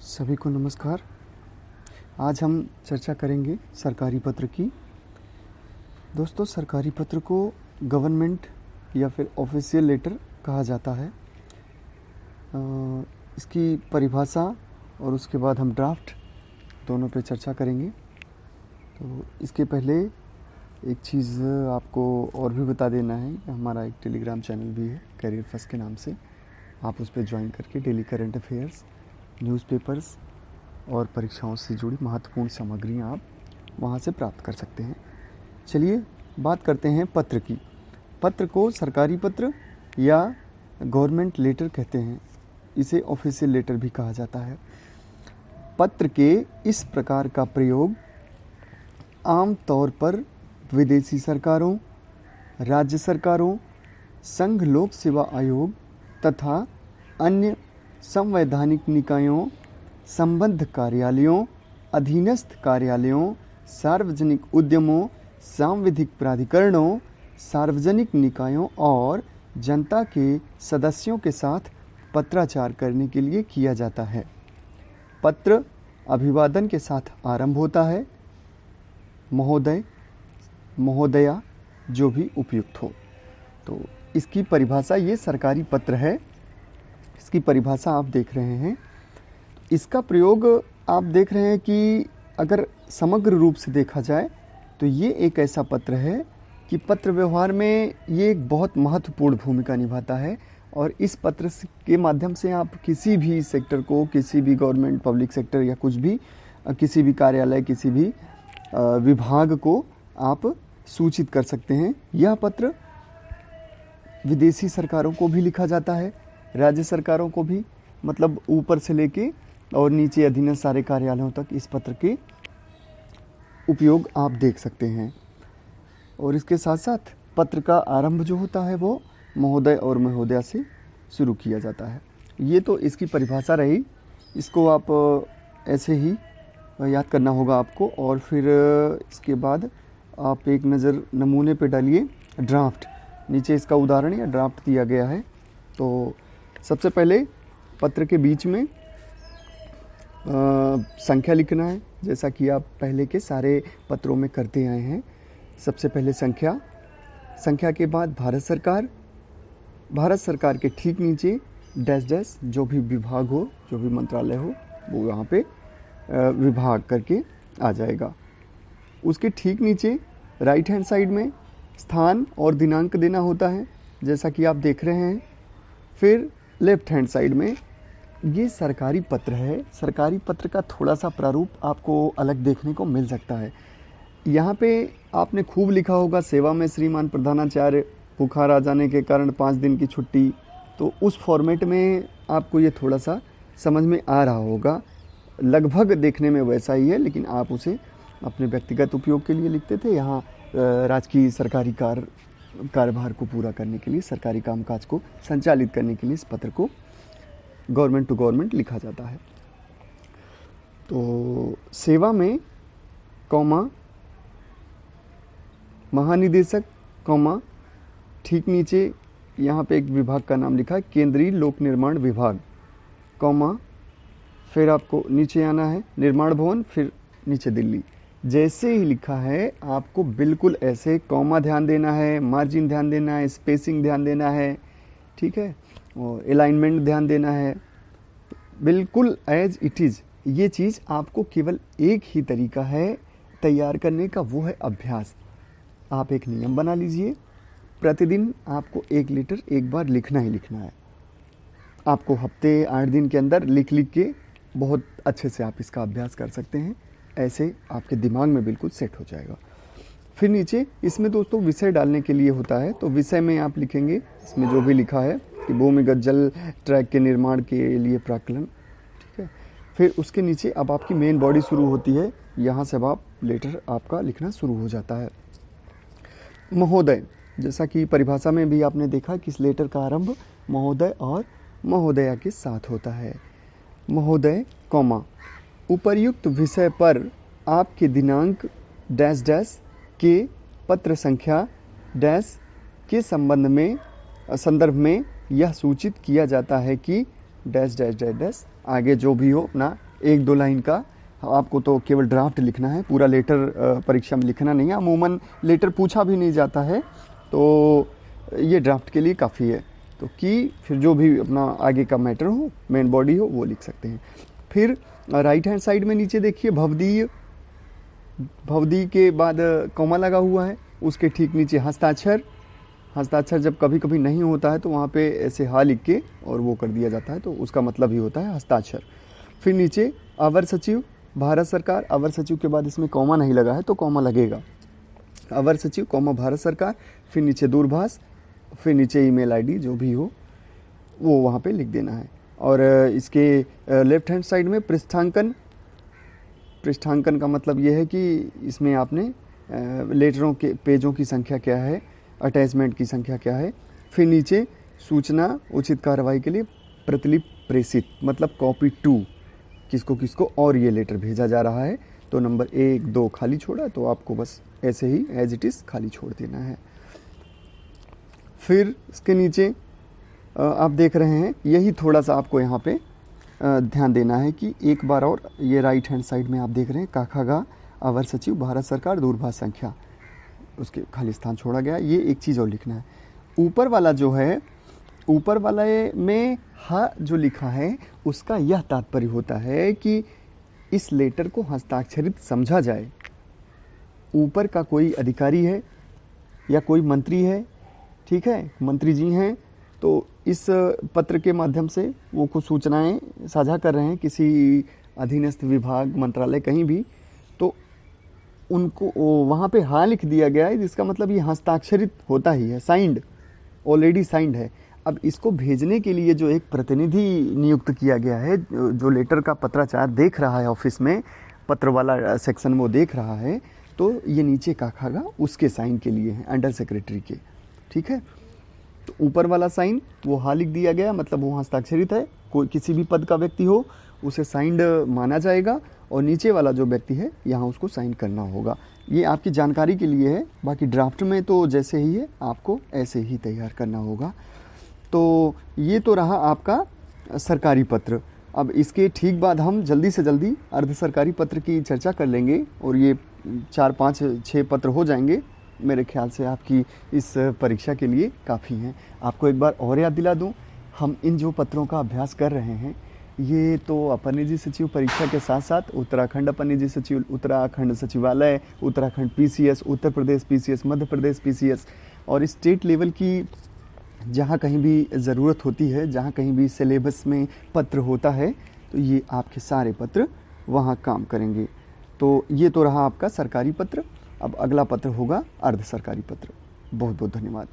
सभी को नमस्कार। आज हम चर्चा करेंगे सरकारी पत्र की। दोस्तों, सरकारी पत्र को गवर्नमेंट या फिर ऑफिशियल लेटर कहा जाता है। इसकी परिभाषा और उसके बाद हम ड्राफ्ट दोनों पे चर्चा करेंगे। तो इसके पहले एक चीज़ आपको और भी बता देना है कि हमारा एक टेलीग्राम चैनल भी है करियर फर्स्ट के नाम से। आप उस पर ज्वाइन करके डेली करंट अफेयर्स, न्यूज़पेपर्स और परीक्षाओं से जुड़ी महत्वपूर्ण सामग्रियाँ आप वहाँ से प्राप्त कर सकते हैं। चलिए बात करते हैं पत्र की। पत्र को सरकारी पत्र या गवर्नमेंट लेटर कहते हैं। इसे ऑफिशियल लेटर भी कहा जाता है। पत्र के इस प्रकार का प्रयोग आम तौर पर विदेशी सरकारों, राज्य सरकारों, संघ लोक सेवा आयोग तथा अन्य संवैधानिक निकायों, संबद्ध कार्यालयों, अधीनस्थ कार्यालयों, सार्वजनिक उद्यमों, सांविधिक प्राधिकरणों, सार्वजनिक निकायों और जनता के सदस्यों के साथ पत्राचार करने के लिए किया जाता है। पत्र अभिवादन के साथ आरंभ होता है। महोदय, महोदया, जो भी उपयुक्त हो। तो इसकी परिभाषा, ये सरकारी पत्र है, इसकी परिभाषा आप देख रहे हैं। इसका प्रयोग आप देख रहे हैं कि अगर समग्र रूप से देखा जाए तो ये एक ऐसा पत्र है कि पत्र व्यवहार में ये एक बहुत महत्वपूर्ण भूमिका निभाता है। और इस पत्र के माध्यम से आप किसी भी सेक्टर को, किसी भी गवर्नमेंट पब्लिक सेक्टर या कुछ भी, किसी भी कार्यालय, किसी भी विभाग को आप सूचित कर सकते हैं। यह पत्र विदेशी सरकारों को भी लिखा जाता है, राज्य सरकारों को भी, मतलब ऊपर से लेके और नीचे अधीनस्थ सारे कार्यालयों तक इस पत्र के उपयोग आप देख सकते हैं। और इसके साथ साथ पत्र का आरंभ जो होता है वो महोदय और महोदया से शुरू किया जाता है। ये तो इसकी परिभाषा रही। इसको आप ऐसे ही याद करना होगा आपको। और फिर इसके बाद आप एक नज़र नमूने पे डालिए। ड्राफ्ट, नीचे इसका उदाहरण या ड्राफ्ट दिया गया है। तो सबसे पहले पत्र के बीच में संख्या लिखना है, जैसा कि आप पहले के सारे पत्रों में करते आए हैं। सबसे पहले संख्या के बाद भारत सरकार के ठीक नीचे डैश डैश, जो भी विभाग हो, जो भी मंत्रालय हो, वो यहाँ पे विभाग करके आ जाएगा। उसके ठीक नीचे राइट हैंड साइड में स्थान और दिनांक देना होता है, जैसा कि आप देख रहे हैं। फिर लेफ्ट हैंड साइड में ये सरकारी पत्र है। सरकारी पत्र का थोड़ा सा प्रारूप आपको अलग देखने को मिल सकता है। यहाँ पे आपने खूब लिखा होगा, सेवा में श्रीमान प्रधानाचार्य, बुखार आ जाने के कारण 5 दिन की छुट्टी। तो उस फॉर्मेट में आपको ये थोड़ा सा समझ में आ रहा होगा। लगभग देखने में वैसा ही है, लेकिन आप उसे अपने व्यक्तिगत उपयोग के लिए लिखते थे। यहाँ राजकीय सरकारी कार्यभार को पूरा करने के लिए, सरकारी कामकाज को संचालित करने के लिए इस पत्र को गवर्नमेंट टू गवर्नमेंट लिखा जाता है। तो सेवा में कॉमा महानिदेशक, कॉमा ठीक नीचे यहाँ पे एक विभाग का नाम लिखा है, केंद्रीय लोक निर्माण विभाग, कॉमा फिर आपको नीचे आना है निर्माण भवन, फिर नीचे दिल्ली। जैसे ही लिखा है आपको बिल्कुल ऐसे कॉमा ध्यान देना है, मार्जिन ध्यान देना है, स्पेसिंग ध्यान देना है, ठीक है, और अलाइनमेंट ध्यान देना है, बिल्कुल एज इट इज़। ये चीज़ आपको केवल एक ही तरीका है तैयार करने का, वो है अभ्यास। आप एक नियम बना लीजिए, प्रतिदिन आपको 1 लेटर एक बार लिखना ही लिखना है। आपको हफ्ते 8 दिन के अंदर लिख के बहुत अच्छे से आप इसका अभ्यास कर सकते हैं। ऐसे आपके दिमाग में बिल्कुल सेट हो जाएगा। फिर नीचे इसमें दोस्तों विषय डालने के लिए होता है। तो विषय में आप लिखेंगे इसमें जो भी लिखा है कि भूमिगत जल ट्रैक के निर्माण के लिए प्राक्कलन, ठीक है। फिर उसके नीचे अब आपकी मेन बॉडी शुरू होती है। यहाँ से अब आप लेटर आपका लिखना शुरू हो जाता है। महोदय, जैसा कि परिभाषा में भी आपने देखा कि इस लेटर का आरंभ महोदय और महोदया के साथ होता है। महोदय, कॉमा, उपर्युक्त विषय पर आपके दिनांक डैश डैश के पत्र संख्या डैश के संदर्भ में यह सूचित किया जाता है कि डैश डैश डैश डैश, आगे जो भी हो अपना एक दो लाइन का आपको तो केवल ड्राफ्ट लिखना है, पूरा लेटर परीक्षा में लिखना नहीं है। अमूमन लेटर पूछा भी नहीं जाता है, तो ये ड्राफ्ट के लिए काफ़ी है। तो कि फिर जो भी अपना आगे का मैटर हो, मेन बॉडी हो, वो लिख सकते हैं। फिर राइट हैंड साइड में नीचे देखिए भवदीय, भवदी के बाद कॉमा लगा हुआ है, उसके ठीक नीचे हस्ताक्षर। हस्ताक्षर जब कभी कभी नहीं होता है तो वहाँ पे ऐसे हा लिख के और वो कर दिया जाता है, तो उसका मतलब ही होता है हस्ताक्षर। फिर नीचे अवर सचिव भारत सरकार, अवर सचिव के बाद इसमें कॉमा नहीं लगा है तो कॉमा लगेगा, अवर सचिव कॉमा भारत सरकार। फिर नीचे दूरभाष, फिर नीचे ईमेल आईडी जो भी हो वो वहाँ पे लिख देना है। और इसके लेफ्ट हैंड साइड में पृष्ठांकन, पृष्ठांकन का मतलब ये है कि इसमें आपने लेटरों के पेजों की संख्या क्या है, अटैचमेंट की संख्या क्या है। फिर नीचे सूचना उचित कार्रवाई के लिए प्रतिलिपि प्रेषित, मतलब कॉपी टू, किसको किसको और ये लेटर भेजा जा रहा है। तो नंबर 1 2 खाली छोड़ा, तो आपको बस ऐसे ही एज इट इज़ खाली छोड़ देना है। फिर इसके नीचे आप देख रहे हैं, यही थोड़ा सा आपको यहाँ पे ध्यान देना है कि एक बार और ये राइट हैंड साइड में आप देख रहे हैं काखागा अवर सचिव भारत सरकार दूरभाष संख्या, उसके खाली स्थान छोड़ा गया। ये एक चीज़ और लिखना है। ऊपर वाला जो है, ऊपर वाले में हा जो लिखा है उसका यह तात्पर्य होता है कि इस लेटर को हस्ताक्षरित समझा जाए। ऊपर का कोई अधिकारी है या कोई मंत्री है, ठीक है, मंत्री जी हैं, तो इस पत्र के माध्यम से वो कुछ सूचनाएं साझा कर रहे हैं किसी अधीनस्थ विभाग, मंत्रालय, कहीं भी, तो उनको वहाँ पे हाँ लिख दिया गया है, जिसका मतलब ये हस्ताक्षरित होता ही है, साइंड, ऑलरेडी साइंड है। अब इसको भेजने के लिए जो एक प्रतिनिधि नियुक्त किया गया है, जो लेटर का पत्राचार देख रहा है ऑफिस में, पत्र वाला सेक्शन वो देख रहा है, तो ये नीचे काखागा उसके साइन के लिए है, अंडर सेक्रेटरी के, ठीक है। तो ऊपर वाला साइन वो हाँ लिख दिया गया, मतलब वो हस्ताक्षरित है, कोई किसी भी पद का व्यक्ति हो उसे साइंड माना जाएगा, और नीचे वाला जो व्यक्ति है यहाँ उसको साइन करना होगा। ये आपकी जानकारी के लिए है, बाकी ड्राफ्ट में तो जैसे ही है आपको ऐसे ही तैयार करना होगा। तो ये तो रहा आपका सरकारी पत्र। अब इसके ठीक बाद हम जल्दी से जल्दी अर्ध सरकारी पत्र की चर्चा कर लेंगे, और ये 4 5 6 पत्र हो जाएंगे मेरे ख्याल से, आपकी इस परीक्षा के लिए काफ़ी हैं। आपको एक बार और याद दिला दूं, हम इन जो पत्रों का अभ्यास कर रहे हैं ये तो अपर निजी सचिव परीक्षा के साथ साथ उत्तराखंड अपर निजी सचिव, उत्तराखंड सचिवालय, Uttarakhand PCS, Uttar Pradesh PCS, Madhya Pradesh PCS, और स्टेट लेवल की जहाँ कहीं भी ज़रूरत होती है, जहाँ कहीं भी सिलेबस में पत्र होता है, तो ये आपके सारे पत्र वहाँ काम करेंगे। तो ये तो रहा आपका सरकारी पत्र। अब अगला पत्र होगा अर्ध सरकारी पत्र। बहुत बहुत धन्यवाद।